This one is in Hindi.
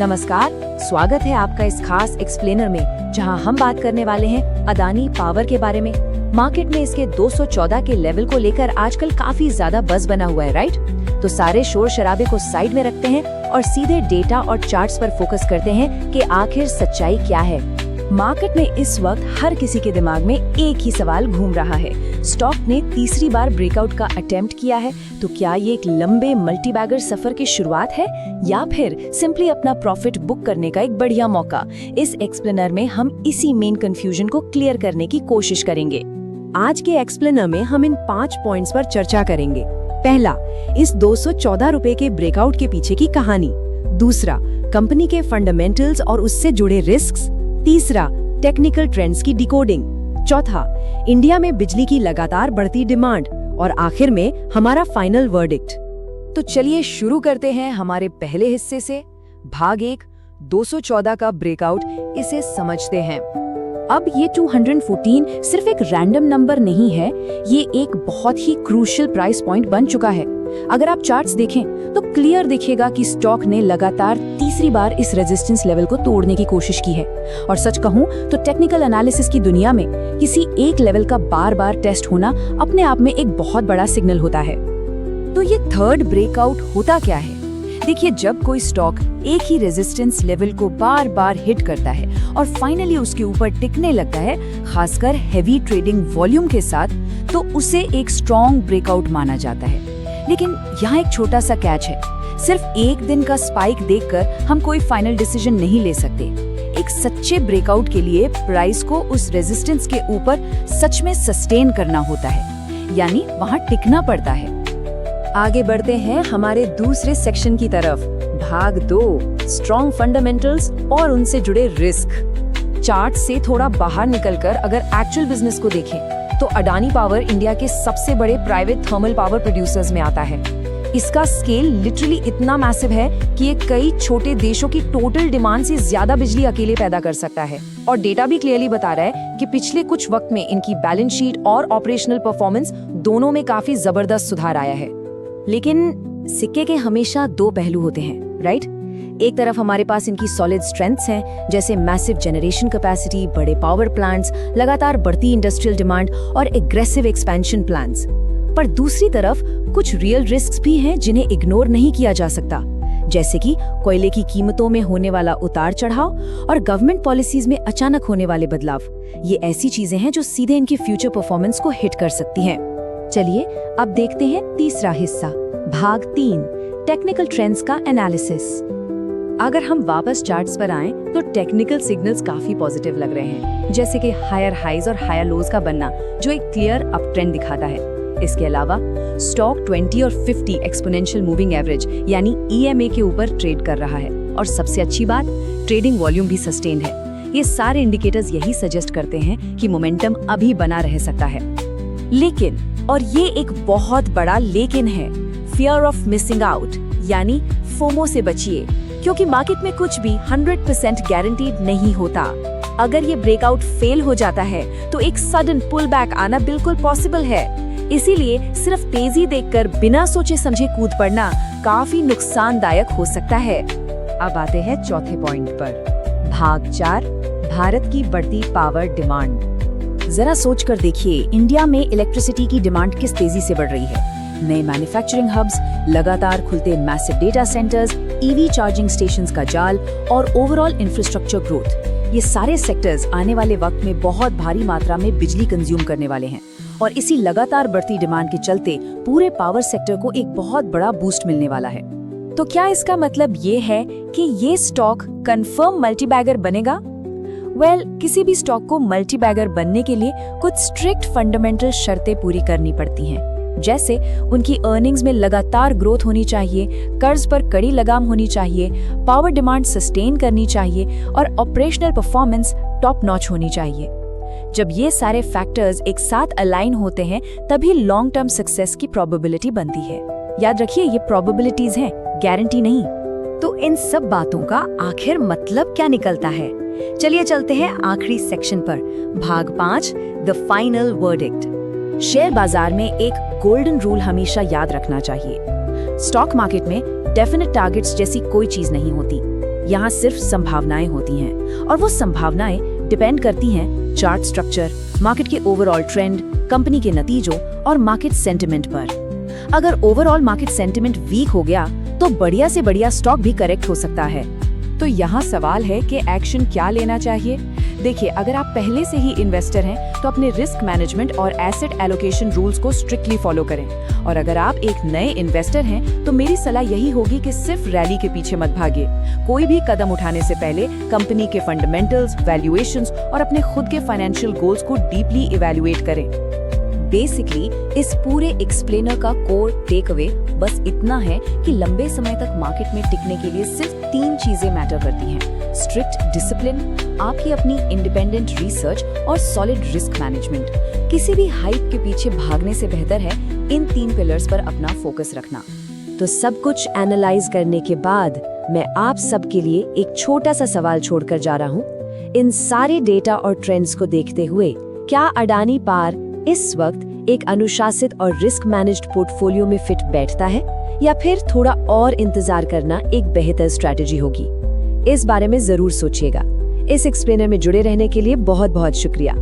नमस्कार, स्वागत है आपका इस खास एक्सप्लेनर में, जहां हम बात करने वाले हैं अदानी पावर के बारे में। मार्केट में इसके 214 के लेवल को लेकर आजकल काफी ज्यादा बज़ बना हुआ है, राइट? तो सारे शोर शराबे को साइड में रखते हैं और सीधे डेटा और चार्ट्स पर फोकस करते हैं कि आखिर सच्चाई क्या है। मार्केट में इस वक्त हर किसी के दिमाग में एक ही सवाल घूम रहा है। स्टॉक ने तीसरी बार ब्रेकआउट का अटेम्प्ट किया है, तो क्या ये एक लंबे मल्टीबैगर सफर की शुरुआत है या फिर सिंपली अपना प्रॉफिट बुक करने का एक बढ़िया मौका? इस एक्सप्लेनर में हम इसी मेन कंफ्यूजन को क्लियर करने की कोशिश करेंगे। आज के एक्सप्लेनर में हम इन 5 पॉइंट्स पर चर्चा करेंगे। पहला, इस 214 रुपए के ब्रेकआउट के पीछे की कहानी। दूसरा, कंपनी के फंडामेंटल्स और उससे जुड़े रिस्क्स। तीसरा, टेक्निकल ट्रेंड्स की डिकोडिंग। चौथा, इंडिया में बिजली की लगातार बढ़ती डिमांड। और आखिर में हमारा फाइनल वर्डिक्ट। तो चलिए शुरू करते हैं हमारे पहले हिस्से से। भाग 1, 214 का ब्रेकआउट, इसे समझते हैं। अब ये 214 सिर्फ एक रैंडम नंबर नहीं है, ये एक बहुत ही क्रूशियल प्राइस पॉइंट बन चुका है। अगर आप चार्ट्स देखें तो क्लियर दिखेगा कि स्टॉक ने लगातार तीसरी बार इस रेजिस्टेंस लेवल को तोड़ने की कोशिश की है। और सच कहूं तो टेक्निकल एनालिसिस की दुनिया में किसी एक लेवल का बार बार टेस्ट होना अपने आप में एक बहुत बड़ा सिग्नल होता है। तो ये थर्ड ब्रेकआउट होता क्या है? देखिए, जब कोई स्टॉक एक ही रेजिस्टेंस लेवल को बार बार हिट करता है और फाइनली उसके ऊपर टिकने लगता है, खासकर हेवी ट्रेडिंग वॉल्यूम के साथ, तो उसे एक स्ट्रॉन्ग ब्रेकआउट माना जाता है। लेकिन यहाँ एक छोटा सा कैच है। सिर्फ एक दिन का स्पाइक देखकर हम कोई फाइनल डिसीजन नहीं ले सकते। एक सच्चे ब्रेकआउट के लिए प्राइस को उस रेजिस्टेंस के ऊपर सच में सस्टेन करना होता है, यानी वहाँ टिकना पड़ता है। आगे बढ़ते हैं हमारे दूसरे सेक्शन की तरफ। भाग 2, स्ट्रॉन्ग फंडामेंटल्स और उनसे जुड़े रिस्क। चार्ट से थोड़ा बाहर निकलकर अगर एक्चुअल बिजनेस को देखें तो अडानी पावर इंडिया के सबसे बड़े प्राइवेट थर्मल पावर प्रोड्यूसर्स में आता है। इसका स्केल लिटरली इतना मैसिव है कि ये कई छोटे देशों की टोटल डिमांड से ज्यादा बिजली अकेले पैदा कर सकता है। और डेटा भी क्लियरली बता रहा है कि पिछले कुछ वक्त में इनकी बैलेंस शीट और ऑपरेशनल परफॉर्मेंस दोनों में काफी जबरदस्त सुधार आया है। लेकिन सिक्के के हमेशा 2 पहलू होते हैं, राइट? एक तरफ हमारे पास इनकी सॉलिड स्ट्रेंथ्स हैं, जैसे मैसिव जनरेशन कैपेसिटी, बड़े पावर प्लांट्स, लगातार बढ़ती इंडस्ट्रियल डिमांड और एग्रेसिव एक्सपेंशन प्लान्स। पर दूसरी तरफ कुछ रियल रिस्क्स भी हैं जिन्हें इग्नोर नहीं किया जा सकता, जैसे कि कोयले की कीमतों में होने वाला उतार चढ़ाव और गवर्नमेंट पॉलिसीज में अचानक होने वाले बदलाव। ये ऐसी चीजें हैं जो सीधे इनकी फ्यूचर परफॉर्मेंस को हिट कर सकती हैं। चलिए अब देखते हैं तीसरा हिस्सा, भाग 3, टेक्निकल ट्रेंड्स का एनालिसिस। अगर हम वापस चार्ट्स पर आएं तो टेक्निकल सिग्नल्स काफी पॉजिटिव लग रहे हैं, जैसे कि हायर हाइज और हायर लोज का बनना, जो एक क्लियर अप ट्रेंड दिखाता है। इसके अलावा स्टॉक 20 और 50 एक्सपोनेंशियल मूविंग एवरेज यानी EMA के ऊपर ट्रेड कर रहा है। और सबसे अच्छी बात, ट्रेडिंग वॉल्यूम भी सस्टेन्ड है। ये सारे इंडिकेटर्स यही सजेस्ट करते हैं कि मोमेंटम अभी बना रह सकता है। लेकिन, और ये एक बहुत बड़ा लेकिन है, फियर ऑफ मिसिंग आउट यानी फोमो से बचिए, क्योंकि मार्केट में कुछ भी 100% गारंटीड नहीं होता। अगर ये ब्रेकआउट फेल हो जाता है तो एक सडन पुल बैक आना बिल्कुल पॉसिबल है। इसीलिए सिर्फ तेजी देखकर बिना सोचे समझे कूद पड़ना काफी नुकसानदायक हो सकता है। अब आते हैं चौथे पॉइंट पर, भाग 4, भारत की बढ़ती पावर डिमांड। जरा सोच कर देखिए, इंडिया में इलेक्ट्रिसिटी की डिमांड किस तेजी से बढ़ रही है। नए मैन्युफैक्चरिंग हब्स, लगातार खुलते massive data centres, EV charging stations का जाल और ओवरऑल इंफ्रास्ट्रक्चर ग्रोथ, ये सारे सेक्टर्स आने वाले वक्त में बहुत भारी मात्रा में बिजली कंज्यूम करने वाले हैं। और इसी लगातार बढ़ती डिमांड के चलते पूरे पावर सेक्टर को एक बहुत बड़ा बूस्ट मिलने वाला है। तो क्या इसका मतलब ये है कि ये स्टॉक कंफर्म मल्टीबैगर बनेगा? किसी भी स्टॉक को मल्टीबैगर बनने के लिए कुछ स्ट्रिक्ट फंडामेंटल शर्तें पूरी करनी पड़ती हैं, जैसे उनकी अर्निंग्स में लगातार ग्रोथ होनी चाहिए, कर्ज पर कड़ी लगाम होनी चाहिए, पावर डिमांड सस्टेन करनी चाहिए और ऑपरेशनल परफॉर्मेंस टॉप नॉच होनी चाहिए। जब ये सारे फैक्टर्स एक साथ अलाइन होते हैं तभी लॉन्ग टर्म सक्सेस की प्रोबेबिलिटी बनती है। याद रखिए, ये प्रोबेबिलिटीज हैं, गारंटी नहीं। तो इन सब बातों का आखिर मतलब क्या निकलता है? चलिए चलते हैं आखिरी सेक्शन पर, भाग 5, द फाइनल वर्डिक्ट। शेयर बाजार में एक गोल्डन रूल हमेशा याद रखना चाहिए। स्टॉक मार्केट में डेफिनेट टारगेट्स जैसी कोई चीज नहीं होती। यहाँ सिर्फ संभावनाएं होती हैं, और वो संभावनाएं डिपेंड करती हैं चार्ट स्ट्रक्चर, मार्केट के ओवरऑल ट्रेंड, कंपनी के नतीजों और मार्केट सेंटिमेंट पर। अगर ओवरऑल मार्केट सेंटिमेंट वीक हो गया तो बढ़िया से बढ़िया स्टॉक भी करेक्ट हो सकता है। तो यहाँ सवाल है कि एक्शन क्या लेना चाहिए। देखिए, अगर आप पहले से ही इन्वेस्टर हैं तो अपने रिस्क मैनेजमेंट और एसेट एलोकेशन रूल्स को स्ट्रिक्टली फॉलो करें, और अगर आप एक नए इन्वेस्टर हैं तो मेरी सलाह यही होगी कि सिर्फ रैली के पीछे मत भागिए। कोई भी कदम उठाने से पहले कंपनी के फंडामेंटल्स, वैल्यूएशंस और अपने खुद के फाइनेंशियल गोल्स को डीपली इवैल्यूएट करें। बेसिकली इस पूरे एक्सप्लेनर का कोर टेक अवे बस इतना है कि लंबे समय तक मार्केट में टिकने के लिए सिर्फ 3 चीजें मैटर करती हैं: स्ट्रिक्ट डिसिप्लिन, आपकी अपनी इंडिपेंडेंट रिसर्च और सॉलिड रिस्क मैनेजमेंट। किसी भी हाइप के पीछे भागने से बेहतर है इन 3 पिलर्स पर अपना फोकस रखना। तो सब कुछ एनालाइज करने के बाद मैं आप सबके लिए एक छोटा सा सवाल छोड़कर जा रहा हूँ। इन सारे डेटा और ट्रेंड्स को देखते हुए क्या अडानी पावर इस वक्त एक अनुशासित और रिस्क मैनेज्ड पोर्टफोलियो में फिट बैठता है, या फिर थोड़ा और इंतजार करना एक बेहतर स्ट्रैटेजी होगी? इस बारे में जरूर सोचिएगा। इस एक्सप्लेनर में जुड़े रहने के लिए बहुत बहुत शुक्रिया।